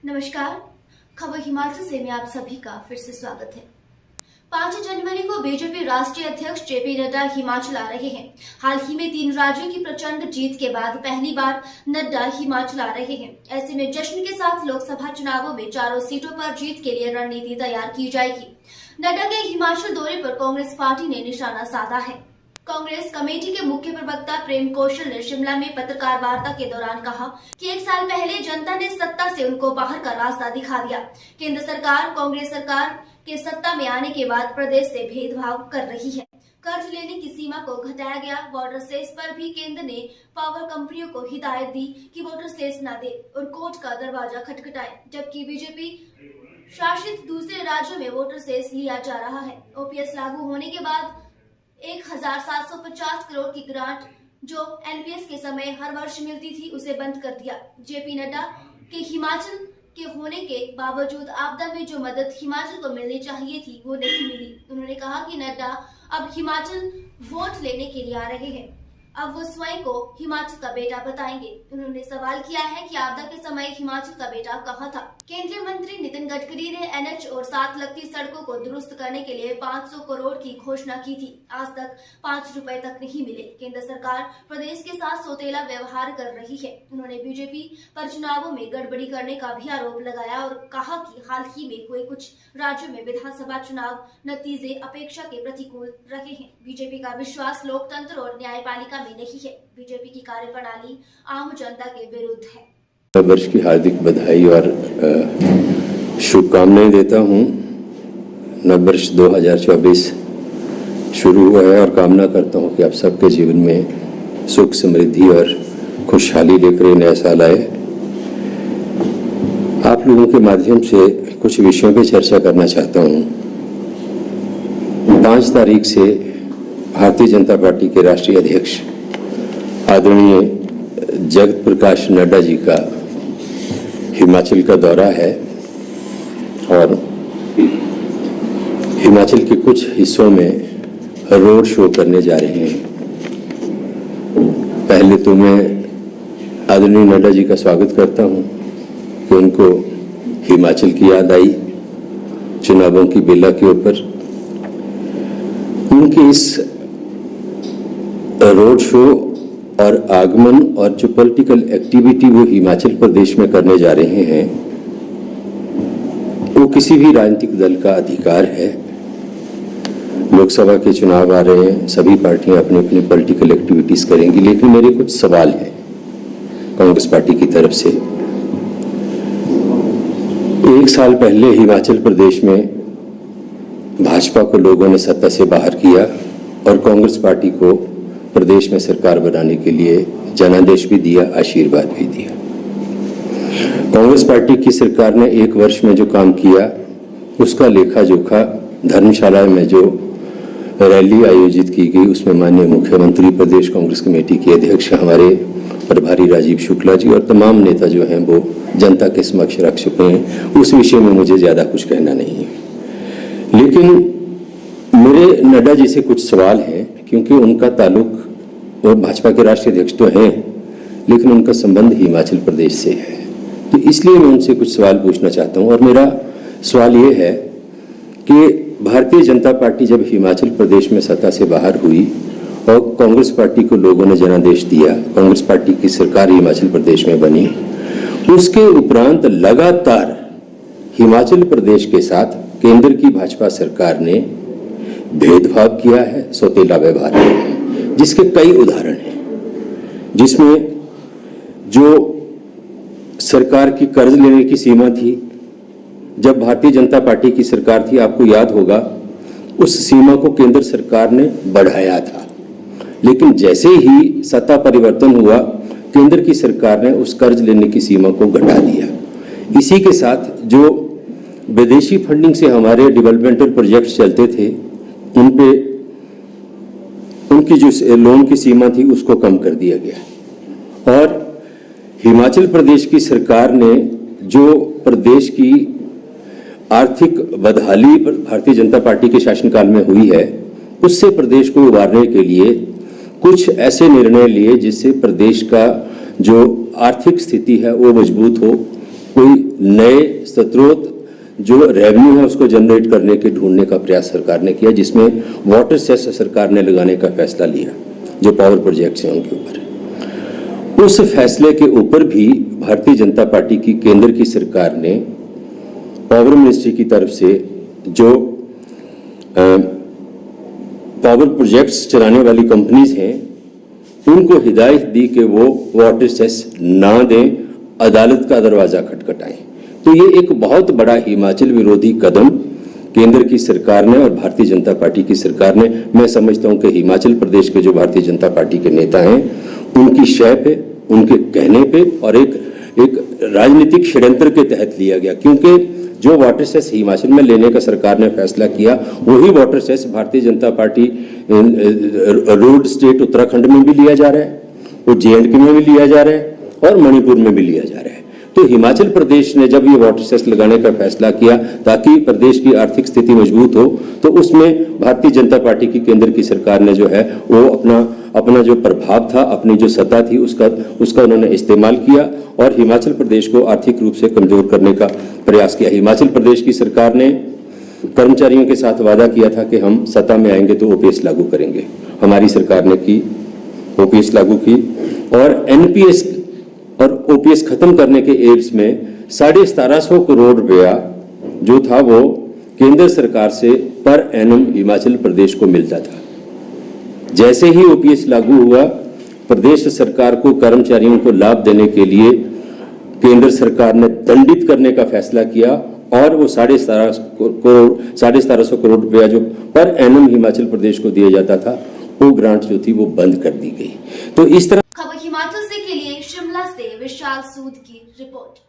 नमस्कार, खबर हिमाचल से मैं आप सभी का फिर से स्वागत है। 5 जनवरी को बीजेपी राष्ट्रीय अध्यक्ष जेपी नड्डा हिमाचल आ रहे हैं। हाल ही में 3 राज्यों की प्रचंड जीत के बाद पहली बार नड्डा हिमाचल आ रहे हैं। ऐसे में जश्न के साथ लोकसभा चुनावों में चारों सीटों पर जीत के लिए रणनीति तैयार की जाएगी। नड्डा के हिमाचल दौरे पर कांग्रेस पार्टी ने निशाना साधा है। कांग्रेस कमेटी के मुख्य प्रवक्ता प्रेम कौशल ने शिमला में पत्रकार वार्ता के दौरान कहा कि 1 साल पहले जनता ने सत्ता से उनको बाहर का रास्ता दिखा दिया। केंद्र सरकार कांग्रेस सरकार के सत्ता में आने के बाद प्रदेश से भेदभाव कर रही है। कर्ज लेने की सीमा को घटाया गया। वाटर सेस पर भी केंद्र ने पावर कंपनियों को हिदायत दी कि वाटर सेस न दे और कोर्ट का दरवाजा खटखटाए, जबकि बीजेपी शासित दूसरे राज्यों में वाटर सेस लिया जा रहा है। ओपीएस लागू होने के बाद 1750 करोड़ की ग्रांट जो एनपीएस के समय हर वर्ष मिलती थी उसे बंद कर दिया। जेपी नड्डा के हिमाचल के होने के बावजूद आपदा में जो मदद हिमाचल को मिलनी चाहिए थी वो नहीं मिली। उन्होंने कहा कि नड्डा अब हिमाचल वोट लेने के लिए आ रहे हैं, अब वो स्वयं को हिमाचल का बेटा बताएंगे। उन्होंने सवाल किया है कि आपदा के समय हिमाचल का बेटा कहाँ था। केंद्रीय मंत्री नितिन गडकरी ने एनएच और 7 लगती सड़कों को दुरुस्त करने के लिए 500 करोड़ की घोषणा की थी। आज तक 5 रुपए तक नहीं मिले। केंद्र सरकार प्रदेश के साथ सौतेला व्यवहार कर रही है। उन्होंने बीजेपी पर चुनावों में गड़बड़ी करने का भी आरोप लगाया और कहा कि हाल ही में हुए कुछ राज्यों में विधानसभा चुनाव नतीजे अपेक्षा के प्रतिकूल रहे हैं। बीजेपी का विश्वास लोकतंत्र और न्यायपालिका में नहीं है। बीजेपी की कार्यप्रणाली आम जनता के विरुद्ध है। वर्ष की हार्दिक बधाई और शुभकामनाएं देता हूं। नव वर्ष 2024 शुरू हुआ है और कामना करता हूं कि आप सबके जीवन में सुख समृद्धि और खुशहाली लेकर ये नया साल आए। आप लोगों के माध्यम से कुछ विषयों पर चर्चा करना चाहता हूं। 5 तारीख से भारतीय जनता पार्टी के राष्ट्रीय अध्यक्ष आदरणीय जगत प्रकाश नड्डा जी का हिमाचल का दौरा है और हिमाचल के कुछ हिस्सों में रोड शो करने जा रहे हैं। पहले तो मैं आदरणीय नड्डा जी का स्वागत करता हूं कि उनको हिमाचल की याद आई चुनावों की बेला के ऊपर। उनके इस रोड शो और आगमन और जो पॉलिटिकल एक्टिविटी वो हिमाचल प्रदेश में करने जा रहे हैं वो किसी भी राजनीतिक दल का अधिकार है। लोकसभा के चुनाव आ रहे हैं, सभी पार्टियां अपनी अपनी पॉलिटिकल एक्टिविटीज करेंगी, लेकिन मेरे कुछ सवाल हैं कांग्रेस पार्टी की तरफ से। 1 साल पहले हिमाचल प्रदेश में भाजपा को लोगों ने सत्ता से बाहर किया और कांग्रेस पार्टी को प्रदेश में सरकार बनाने के लिए जनादेश भी दिया, आशीर्वाद भी दिया। कांग्रेस पार्टी की सरकार ने 1 वर्ष में जो काम किया उसका लेखा जोखा धर्मशाला में जो रैली आयोजित की गई उसमें माननीय मुख्यमंत्री, प्रदेश कांग्रेस कमेटी के अध्यक्ष, हमारे प्रभारी राजीव शुक्ला जी और तमाम नेता जो हैं वो जनता के समक्ष रख चुके हैं। उस विषय में मुझे ज्यादा कुछ कहना नहीं है, लेकिन मेरे नड्डा जी से कुछ सवाल हैं क्योंकि उनका ताल्लुक और भाजपा के राष्ट्रीय अध्यक्ष तो हैं लेकिन उनका संबंध हिमाचल प्रदेश से है, तो इसलिए मैं उनसे कुछ सवाल पूछना चाहता हूं। और मेरा सवाल ये है कि भारतीय जनता पार्टी जब हिमाचल प्रदेश में सत्ता से बाहर हुई और कांग्रेस पार्टी को लोगों ने जनादेश दिया, कांग्रेस पार्टी की सरकार हिमाचल प्रदेश में बनी, उसके उपरांत लगातार हिमाचल प्रदेश के साथ केंद्र की भाजपा सरकार ने भेदभाव किया है, सौतेला व्यवहार किया है, जिसके कई उदाहरण हैं, जिसमें जो सरकार की कर्ज लेने की सीमा थी, जब भारतीय जनता पार्टी की सरकार थी, आपको याद होगा, उस सीमा को केंद्र सरकार ने बढ़ाया था, लेकिन जैसे ही सत्ता परिवर्तन हुआ केंद्र की सरकार ने उस कर्ज लेने की सीमा को घटा दिया। इसी के साथ जो विदेशी फंडिंग से हमारे डेवलपमेंटल प्रोजेक्ट्स चलते थे उन पे उनकी जो लोन की सीमा थी उसको कम कर दिया गया। और हिमाचल प्रदेश की सरकार ने जो प्रदेश की आर्थिक बदहाली भारतीय जनता पार्टी के शासनकाल में हुई है उससे प्रदेश को उबारने के लिए कुछ ऐसे निर्णय लिए जिससे प्रदेश का जो आर्थिक स्थिति है वो मजबूत हो कोई नए स्रोत जो रेवेन्यू है उसको जनरेट करने के ढूंढने का प्रयास सरकार ने किया, जिसमें वाटर सेस सरकार ने लगाने का फैसला लिया जो पावर प्रोजेक्ट्स हैं उनके ऊपर। उस फैसले के ऊपर भी भारतीय जनता पार्टी की केंद्र की सरकार ने पावर मिनिस्ट्री की तरफ से जो पावर प्रोजेक्ट्स चलाने वाली कंपनीज हैं उनको हिदायत दी कि वो वाटर सेस ना दें, अदालत का दरवाजा खटखटाएं। तो ये एक बहुत बड़ा हिमाचल विरोधी कदम केंद्र की सरकार ने और भारतीय जनता पार्टी की सरकार ने, मैं समझता हूं कि हिमाचल प्रदेश के जो भारतीय जनता पार्टी के नेता हैं उनकी शय पे, उनके कहने पे और एक राजनीतिक षड्यंत्र के तहत लिया गया, क्योंकि जो वाटर सेस हिमाचल में लेने का सरकार ने फैसला किया वही water cess Bharatiya Janata party ruled state Uttarakhand में भी लिया जा रहा है, वो जे&के में भी लिया जा रहा है और मणिपुर में भी लिया जा रहा है। तो हिमाचल प्रदेश ने जब ये वाटर सेस लगाने का फैसला किया ताकि प्रदेश की आर्थिक स्थिति मजबूत हो, तो उसमें भारतीय जनता पार्टी की केंद्र की सरकार ने जो है वो अपना जो प्रभाव था, अपनी जो सत्ता थी उसका उन्होंने इस्तेमाल किया और हिमाचल प्रदेश को आर्थिक रूप से कमजोर करने का प्रयास किया। हिमाचल प्रदेश की सरकार ने कर्मचारियों के साथ वादा किया था कि हम सत्ता में आएंगे तो ओपीएस लागू करेंगे। हमारी सरकार ने की, ओपीएस लागू की और एनपीएस और ओपीएस खत्म करने के एड्स में 1750 करोड़ रुपया जो था वो केंद्र सरकार से पर एनम हिमाचल प्रदेश को मिलता था। जैसे ही ओपीएस लागू हुआ, प्रदेश सरकार को कर्मचारियों को लाभ देने के लिए केंद्र सरकार ने दंडित करने का फैसला किया और वो 1750 करोड़ रुपया जो पर एनम हिमाचल प्रदेश को दिया जाता था वो ग्रांट जो थी वो बंद कर दी गई। तो इस तरह खबर हिमाचल से के लिए शिमला से विशाल सूद की रिपोर्ट।